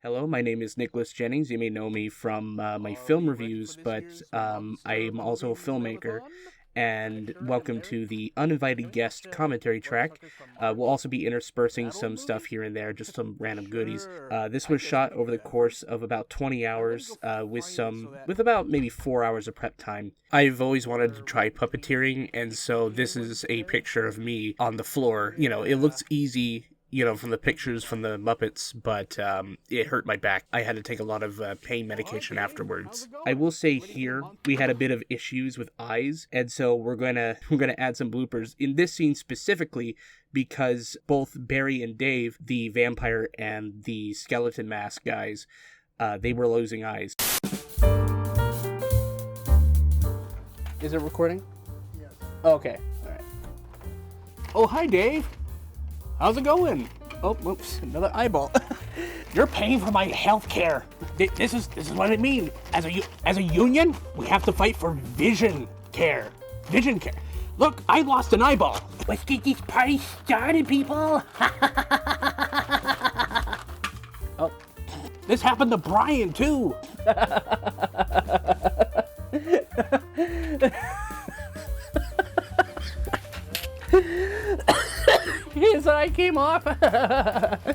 Hello, my name is Nicholas Jennings. You may know me from my film reviews, but I'm also a filmmaker. And welcome to the Uninvited Guest commentary track. We'll also be interspersing some stuff here and there, just some random goodies. This was shot over the course of about 20 hours, with about maybe 4 hours of prep time. I've always wanted to try puppeteering, and so this is a picture of me on the floor. It looks easy, from the pictures from the Muppets, but it hurt my back. I had to take a lot of pain medication afterwards. I will say here, we had a bit of issues with eyes, and so we're gonna add some bloopers in this scene specifically because both Barry and Dave, the vampire and the skeleton mask guys, they were losing eyes. Is it recording? Yes. Okay. All right. Oh, hi, Dave. How's it going? Oh, whoops, another eyeball. You're paying for my health care. This is what I mean. As a union, we have to fight for vision care. Vision care. Look, I lost an eyeball. Let's get this party started, people. Oh, this happened to Brian too. His eye came off. The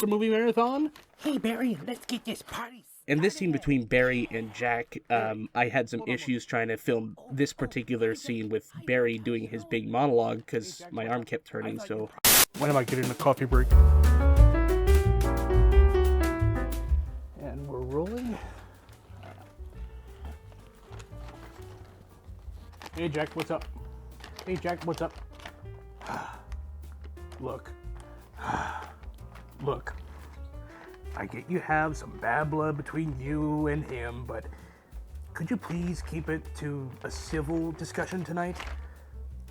movie marathon. Hey Barry, let's get this party. In this scene between Barry and Jack, I had some issues trying to film this particular scene with Barry doing his big monologue because my arm kept turning. So When am I getting a coffee break? and we're rolling. Hey Jack, what's up? Hey Jack, what's up? Look. Look. I get you have some bad blood between you and him, but could you please keep it to a civil discussion tonight?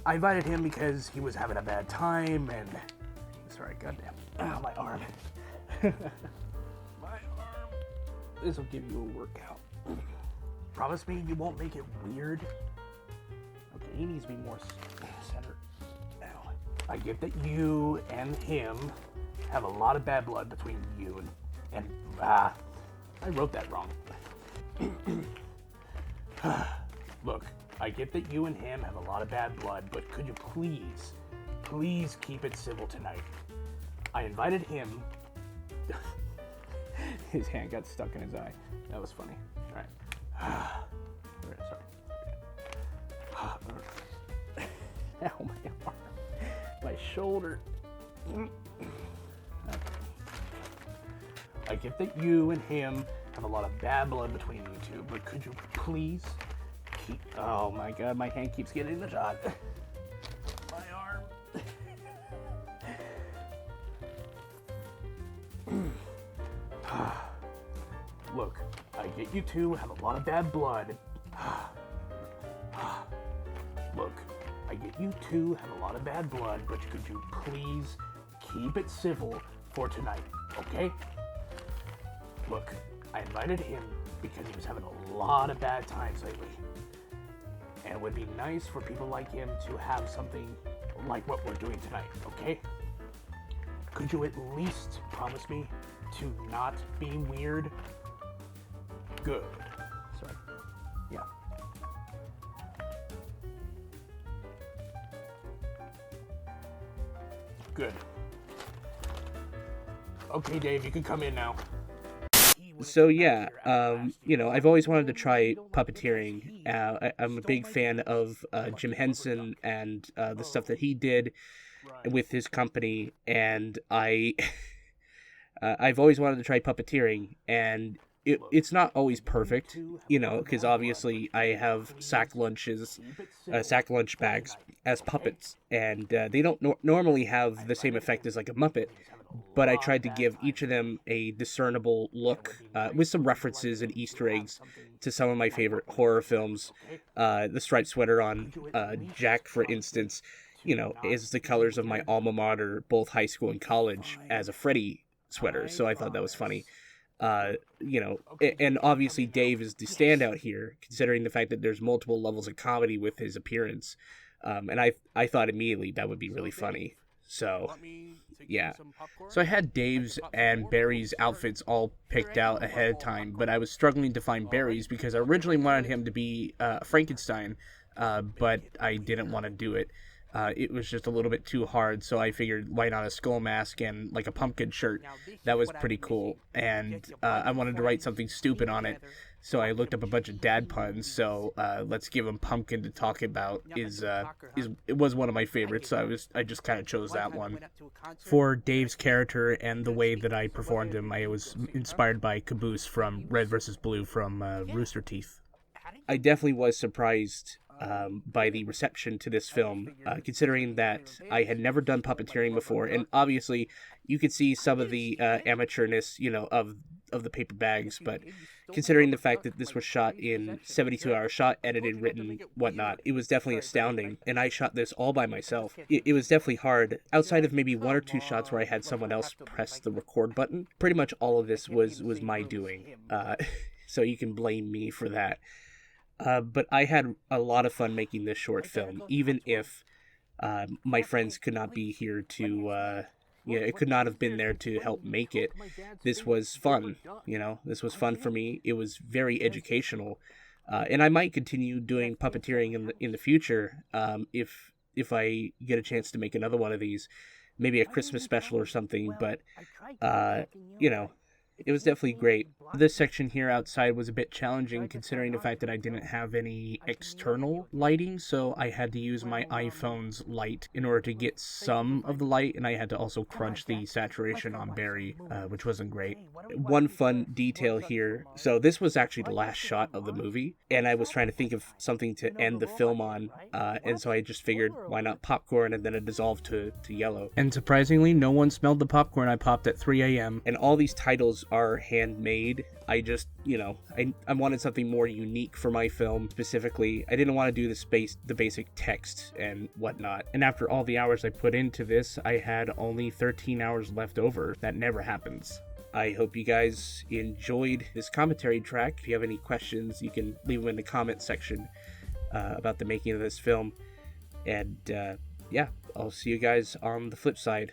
I invited him because he was having a bad time and... Sorry, goddamn. Ow, my arm. My arm. This will give you a workout. Promise me you won't make it weird? Okay, he needs to be more centered. Ow. I get that you and him have a lot of bad blood between you and I wrote that wrong. Look, I get that you and him have a lot of bad blood, but could you please keep it civil tonight? I invited him. His hand got stuck in his eye. That was funny. All right. Sorry. Ow, my arm. My shoulder. I get that you and him have a lot of bad blood between you two, but could you please keep... Oh my god, my hand keeps getting the shot. My arm. Look, I get you two have a lot of bad blood. Look, I get you two have a lot of bad blood, but could you please keep it civil for tonight, okay? Look, I invited him because he was having a lot of bad times lately. And it would be nice for people like him to have something like what we're doing tonight, okay? Could you at least promise me to not be weird? Good. Sorry. Yeah. Good. Okay, Dave, you can come in now. So yeah, I've always wanted to try puppeteering. I'm a big fan of Jim Henson and the stuff that he did with his company, and I've always wanted to try puppeteering, and it's not always perfect, because obviously I have sack lunch bags as puppets, and they don't normally have the same effect as like a Muppet. But I tried to give each of them a discernible look with some references and Easter eggs to some of my favorite horror films. The striped sweater on Jack, for instance, is the colors of my alma mater, both high school and college, as a Freddy sweater. So I thought that was funny. And obviously Dave is the standout here, considering the fact that there's multiple levels of comedy with his appearance. And I thought immediately that would be really funny. So, yeah. So I had Dave's and Barry's outfits all picked out ahead of time, but I was struggling to find Barry's because I originally wanted him to be Frankenstein, but I didn't want to do it. It was just a little bit too hard, so I figured why not a skull mask and like a pumpkin shirt. That was pretty cool, and I wanted to write something stupid on it, so I looked up a bunch of dad puns. So let's give him pumpkin to talk about is it was one of my favorites, so I just kind of chose that one. For Dave's character and the way that I performed him, I was inspired by Caboose from Red vs. Blue from Rooster Teeth. I definitely was surprised by the reception to this film, considering that I had never done puppeteering before, and obviously you could see some of the amateurness, of the paper bags, but considering the fact that this was shot in 72 hours, shot, edited, written, whatnot, it was definitely astounding, and I shot this all by myself. It was definitely hard. Outside of maybe one or two shots where I had someone else press the record button, pretty much all of this was my doing, so you can blame me for that. But I had a lot of fun making this short film, even if my friends could not be here to, it could not have been there to help make it. This was fun, this was fun for me. It was very educational, and I might continue doing puppeteering in the future if I get a chance to make another one of these, maybe a Christmas special or something. But it was definitely great. This section here outside was a bit challenging considering the fact that I didn't have any external lighting, so I had to use my iPhone's light in order to get some of the light, and I had to also crunch the saturation on Barry, which wasn't great. One fun detail here, so this was actually the last shot of the movie, and I was trying to think of something to end the film on, and so I just figured, why not popcorn, and then it dissolved to yellow. And surprisingly, no one smelled the popcorn I popped at 3 a.m. And all these titles are handmade. I just, I wanted something more unique for my film specifically. I didn't want to do the basic text and whatnot. And after all the hours I put into this, I had only 13 hours left over. That never happens. I hope you guys enjoyed this commentary track. If you have any questions, you can leave them in the comment section about the making of this film. And yeah, I'll see you guys on the flip side.